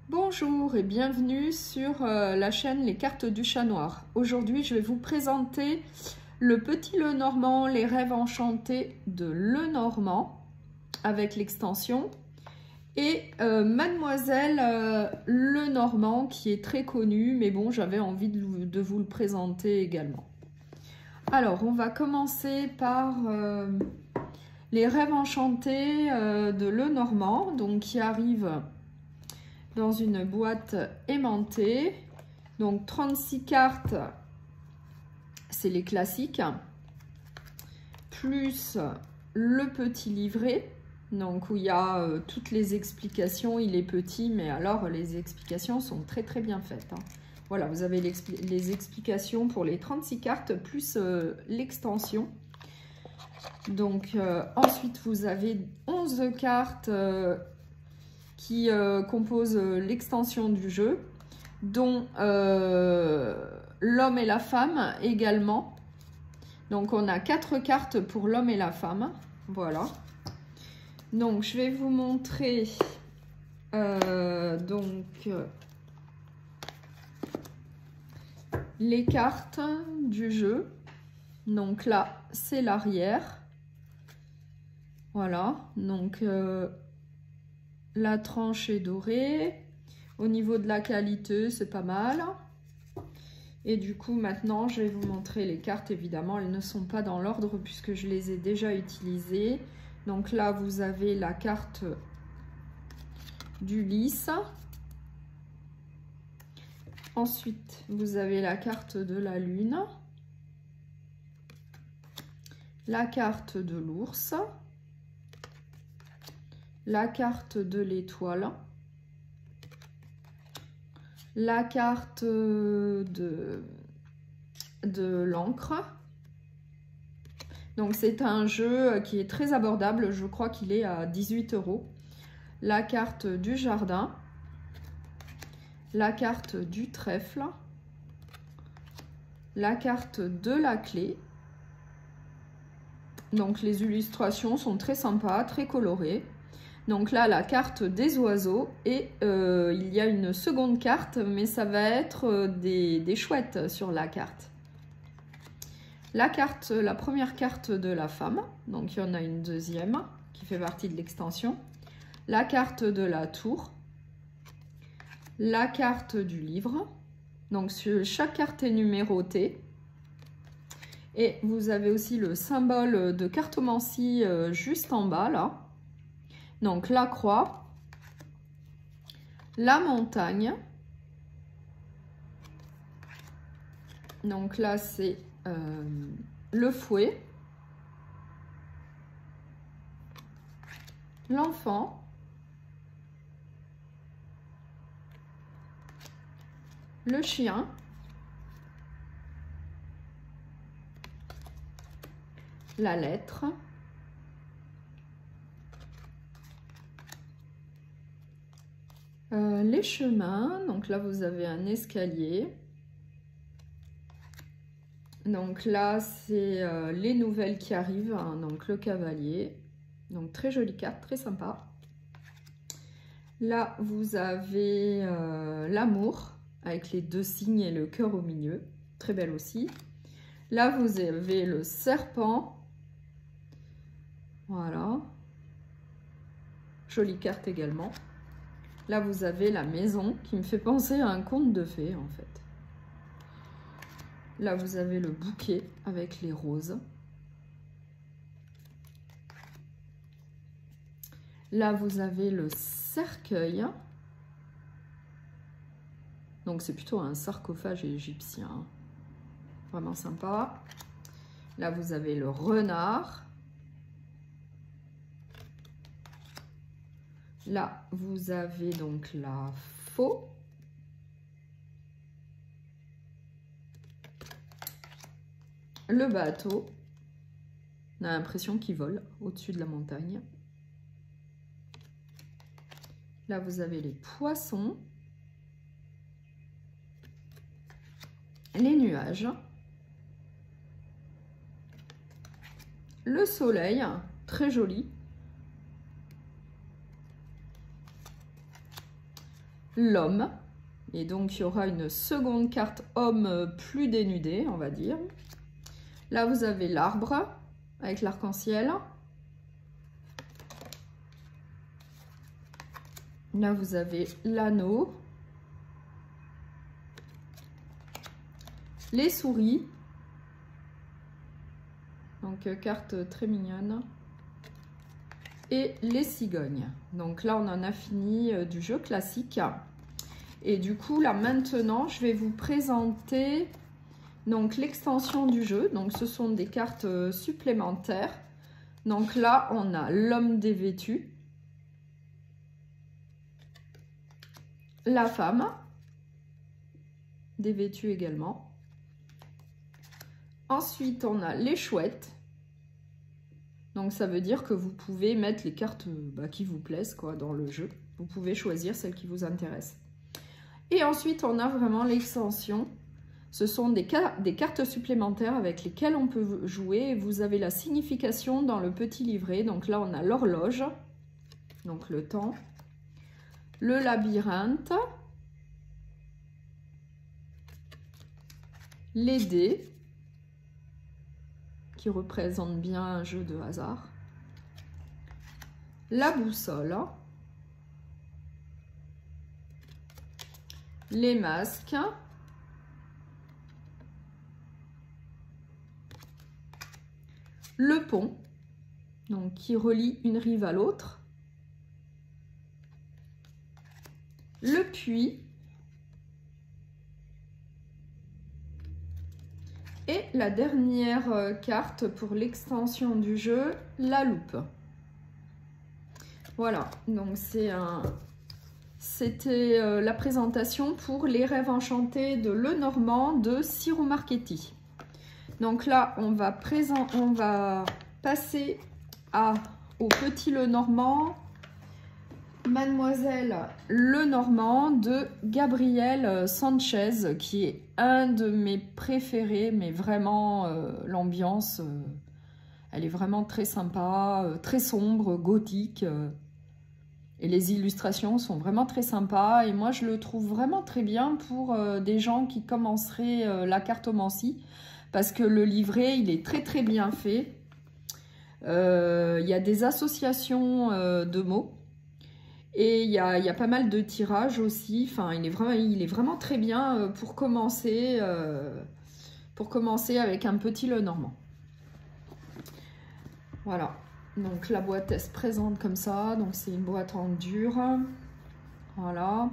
Bonjour et bienvenue sur la chaîne Les Cartes du Chat Noir. Aujourd'hui, je vais vous présenter le Petit Lenormand, les rêves enchantés de Lenormand avec l'extension et Mademoiselle Lenormand qui est très connue, mais bon, j'avais envie de vous le présenter également. Alors, on va commencer par les rêves enchantés de Lenormand, donc qui arrivent dans une boîte aimantée. Donc 36 cartes, c'est les classiques, plus le petit livret, donc où il y a toutes les explications. Il est petit, mais alors les explications sont très très bien faites, hein. Voilà, vous avez les explications pour les 36 cartes, plus l'extension. Donc ensuite, vous avez 11 cartes qui composent l'extension du jeu, dont l'homme et la femme également. Donc on a 4 cartes pour l'homme et la femme. Voilà. Donc je vais vous montrer les cartes du jeu. Donc là, c'est l'arrière. Voilà. Donc la tranche est dorée. Au niveau de la qualité, c'est pas mal. Et du coup, maintenant, je vais vous montrer les cartes. Évidemment, elles ne sont pas dans l'ordre puisque je les ai déjà utilisées. Donc là, vous avez la carte du lys. Ensuite, vous avez la carte de la lune. La carte de l'ours. La carte de l'étoile. La carte de l'encre. Donc c'est un jeu qui est très abordable, je crois qu'il est à 18 €. La carte du jardin. La carte du trèfle. La carte de la clé. Donc les illustrations sont très sympas, très colorées. Donc là, la carte des oiseaux et il y a une seconde carte, mais ça va être des chouettes sur la carte. La première carte de la femme, donc il y en a une deuxième qui fait partie de l'extension. La carte de la tour. La carte du livre. Donc chaque carte est numérotée. Et vous avez aussi le symbole de cartomancie juste en bas là. Donc la croix, la montagne, donc là c'est le fouet, l'enfant, le chien, la lettre, les chemins. Donc là vous avez un escalier. Donc là c'est les nouvelles qui arrivent, hein. Donc le cavalier, donc très jolie carte, très sympa. Là vous avez l'amour avec les 2 signes et le cœur au milieu, très belle aussi. Là vous avez le serpent, voilà, jolie carte également. Là, vous avez la maison qui me fait penser à un conte de fées, en fait. Là, vous avez le bouquet avec les roses. Là, vous avez le cercueil. Donc, c'est plutôt un sarcophage égyptien. Vraiment sympa. Là, vous avez le renard. Là, vous avez donc la faux. Le bateau. On a l'impression qu'il vole au-dessus de la montagne. Là, vous avez les poissons. Les nuages. Le soleil, très joli. l'homme. Et donc, il y aura une seconde carte homme plus dénudé, on va dire. Là, vous avez l'arbre avec l'arc-en-ciel. Là, vous avez l'anneau. Les souris. Donc, carte très mignonne. Et les cigognes. Donc là, on en a fini du jeu classique. Et du coup, là, maintenant, je vais vous présenter donc l'extension du jeu. Donc, ce sont des cartes supplémentaires. Donc là, on a l'homme dévêtu. La femme dévêtue également. Ensuite, on a les chouettes. Donc, ça veut dire que vous pouvez mettre les cartes qui vous plaisent quoi, dans le jeu. Vous pouvez choisir celles qui vous intéressent. Et ensuite, on a vraiment l'extension. Ce sont des cartes supplémentaires avec lesquelles on peut jouer. Vous avez la signification dans le petit livret. Donc là, on a l'horloge, donc le temps, le labyrinthe, les dés, qui représentent bien un jeu de hasard, la boussole, les masques, le pont, donc qui relie une rive à l'autre, le puits et la dernière carte pour l'extension du jeu, la loupe. Voilà, donc c'était la présentation pour les rêves enchantés de Lenormand de Ciro Marchetti. Donc là, on va passer au petit Lenormand, Mademoiselle Lenormand de Gabriel Sanchez, qui est un de mes préférés, mais vraiment l'ambiance, elle est vraiment très sympa, très sombre, gothique, et les illustrations sont vraiment très sympas, et moi je le trouve vraiment très bien pour des gens qui commenceraient la cartomancie, parce que le livret, il est très très bien fait. Il y a des associations de mots. Et il y a pas mal de tirages aussi. Enfin, il est vraiment très bien pour commencer avec un petit Lenormand. Voilà. Donc la boîte, elle se présente comme ça. Donc c'est une boîte en dur. Voilà.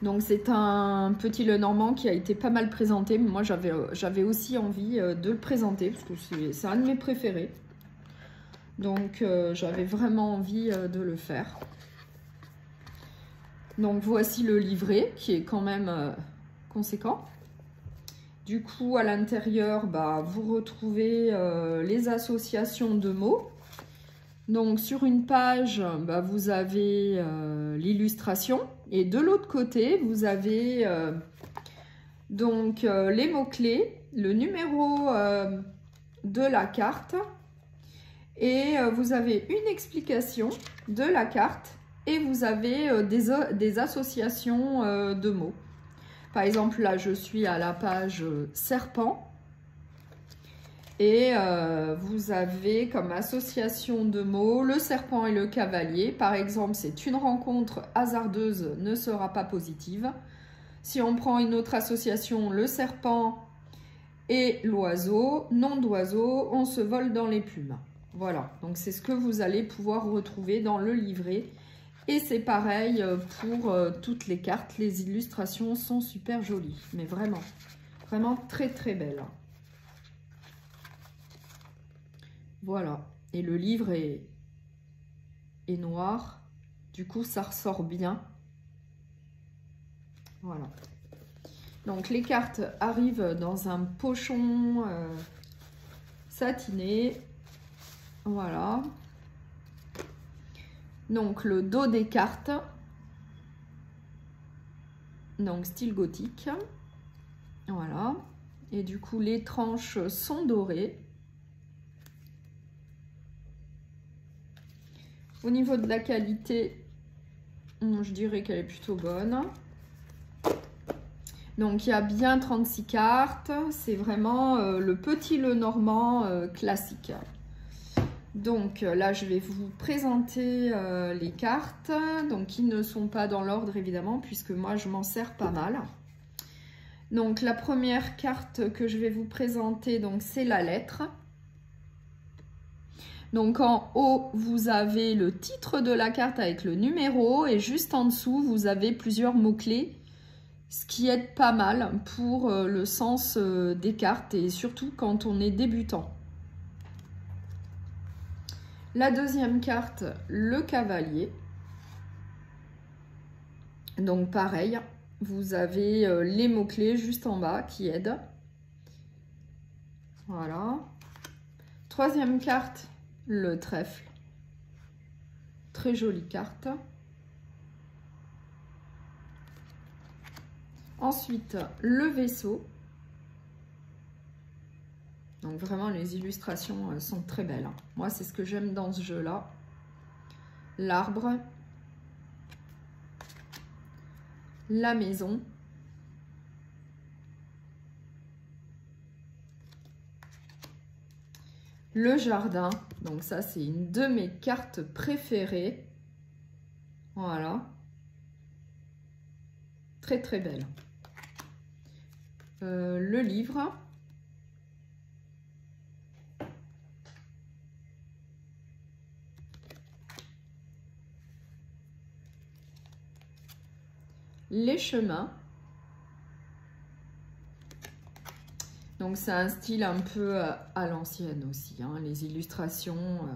Donc c'est un petit Lenormand qui a été pas mal présenté. Mais moi, j'avais aussi envie de le présenter parce que c'est un de mes préférés. Donc, j'avais vraiment envie de le faire. Donc, voici le livret qui est quand même conséquent. Du coup, à l'intérieur, vous retrouvez les associations de mots. Donc, sur une page, vous avez l'illustration. Et de l'autre côté, vous avez les mots-clés, le numéro de la carte. Et vous avez une explication de la carte et vous avez des associations de mots. Par exemple, là, je suis à la page serpent et vous avez comme association de mots le serpent et le cavalier. Par exemple, c'est une rencontre hasardeuse ne sera pas positive. Si on prend une autre association, le serpent et l'oiseau, nom d'oiseau, on se vole dans les plumes. Voilà, donc c'est ce que vous allez pouvoir retrouver dans le livret. Et c'est pareil pour toutes les cartes. Les illustrations sont super jolies, mais vraiment, vraiment très très belles. Voilà, et le livre est noir. Du coup, ça ressort bien. Voilà. Donc les cartes arrivent dans un pochon satiné. Voilà. Donc le dos des cartes. Donc style gothique. Voilà. Et du coup les tranches sont dorées. Au niveau de la qualité, Je dirais qu'elle est plutôt bonne. Donc il y a bien 36 cartes. C'est vraiment le petit Lenormand classique. Donc là, je vais vous présenter les cartes. Donc ils ne sont pas dans l'ordre évidemment, puisque moi je m'en sers pas mal. Donc la première carte que je vais vous présenter, donc c'est la lettre. Donc en haut, vous avez le titre de la carte avec le numéro et juste en dessous, vous avez plusieurs mots-clés, ce qui aide pas mal pour le sens des cartes et surtout quand on est débutant. La deuxième carte, le cavalier. Donc pareil, vous avez les mots-clés juste en bas qui aident. Voilà. Troisième carte, le trèfle. Très jolie carte. Ensuite, le vaisseau. Donc vraiment, les illustrations sont très belles. Moi, c'est ce que j'aime dans ce jeu-là. L'arbre. La maison. Le jardin. Donc ça, c'est une de mes cartes préférées. Voilà. Très, très belle. Le livre. Les chemins. Donc c'est un style un peu à l'ancienne aussi, hein. Les illustrations,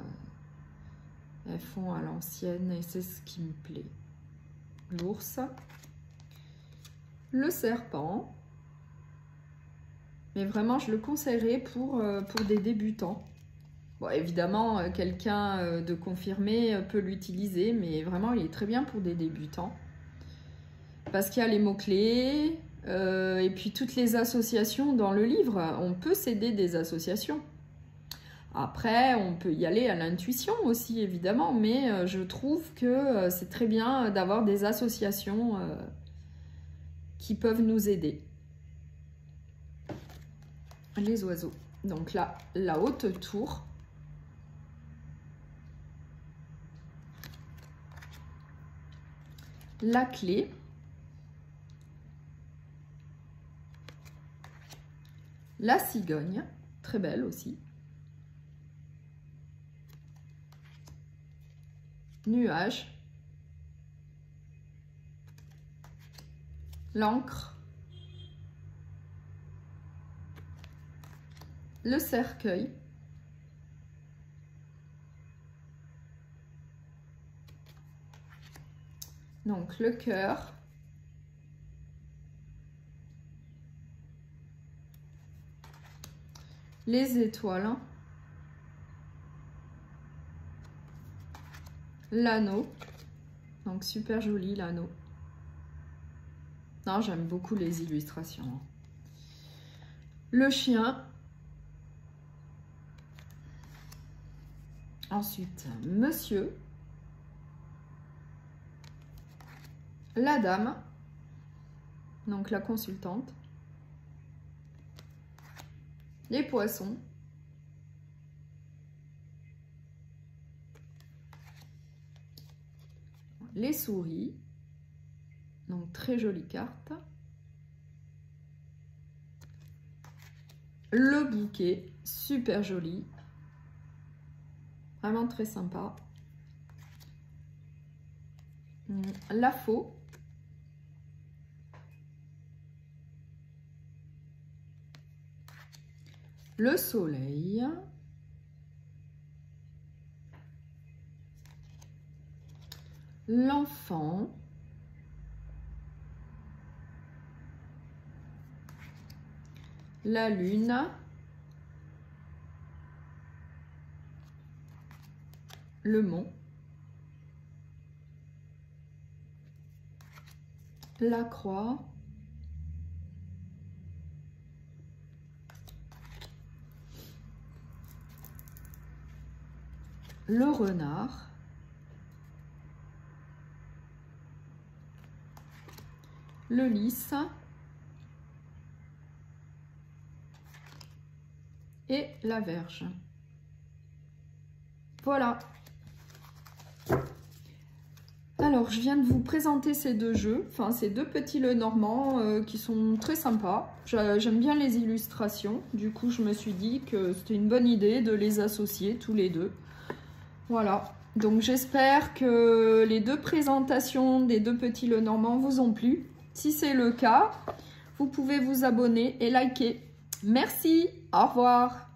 elles font à l'ancienne et c'est ce qui me plaît. L'ours. Le serpent. Mais vraiment, je le conseillerais pour des débutants. Bon, évidemment, quelqu'un de confirmé peut l'utiliser, mais vraiment, il est très bien pour des débutants. Parce qu'il y a les mots-clés, et puis toutes les associations dans le livre. On peut s'aider des associations. Après, on peut y aller à l'intuition aussi, évidemment, mais je trouve que c'est très bien d'avoir des associations qui peuvent nous aider. Les oiseaux. Donc là, la haute tour. La clé. La cigogne, très belle aussi. Nuage. L'encre. Le cercueil. Donc le cœur. Les étoiles. L'anneau. Donc super joli l'anneau. Non, j'aime beaucoup les illustrations. Le chien. Ensuite, monsieur. La dame. Donc la consultante. Les poissons. Les souris. Donc très jolie carte. Le bouquet, super joli. Vraiment très sympa. La faux. Le soleil. L'enfant. La lune. Le mont. La croix. Le renard. le lys et la verge. Voilà. Alors, je viens de vous présenter ces deux jeux, enfin ces deux petits Lenormand qui sont très sympas. J'aime bien les illustrations, du coup je me suis dit que c'était une bonne idée de les associer tous les deux. Voilà, donc j'espère que les deux présentations des deux petits Lenormand vous ont plu. Si c'est le cas, vous pouvez vous abonner et liker. Merci, au revoir.